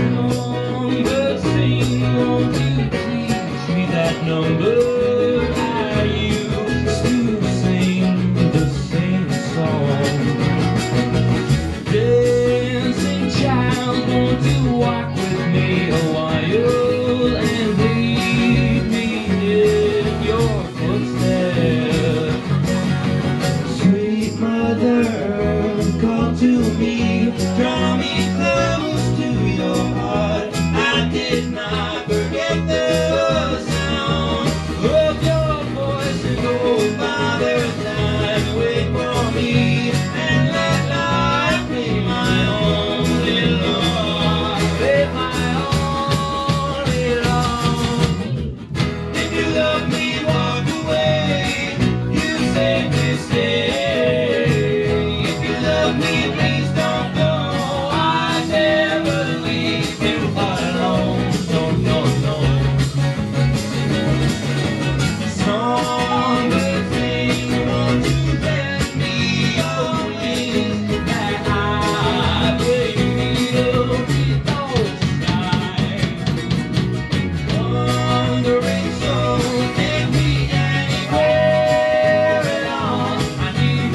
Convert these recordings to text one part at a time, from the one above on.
Songbird sing, won't you teach me that number? I used to sing the same song. Dancing child, won't you walk with me a while and lead me in your footsteps? Sweet mother, come to me, draw me close to your heart. I did not forget the sound of your voice, and oh Father, time wait for me and let life be my only love, be my only love. If you love me, walk away. You say to stay. If you love me, please don't go. I never leave you alone. No, no, no. Songbird sing, won't you lend me your wings that I may reach the sky? Wandering soul, take me anywhere at all. I need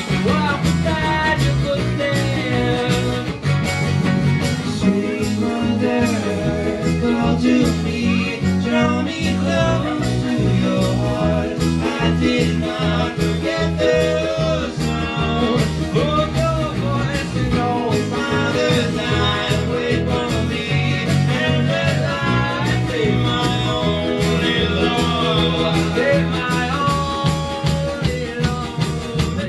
to walk beside your footsteps. Sweet mother, call to me, draw me close to your heart. I did not forget the sound of your voice, and oh Father, time wait for me and let life be my only love, be my only love.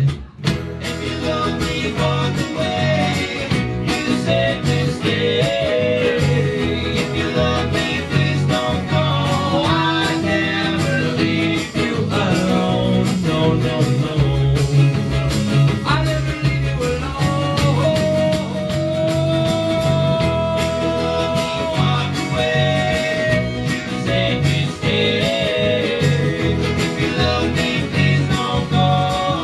If you love me, walk away. You said to stay. If you love me, please don't go. I never leave you alone. No, no, no. I never leave you alone. Walk away. You said to stay. If you love me, please don't go.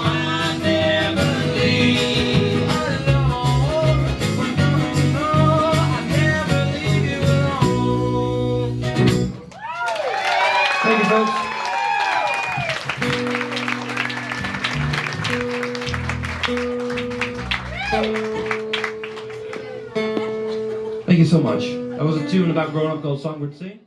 I never leave you alone. No, no, I never leave you alone. Thank you, folks. Thank you so much. That was a tune about growing up called Songbird Sing.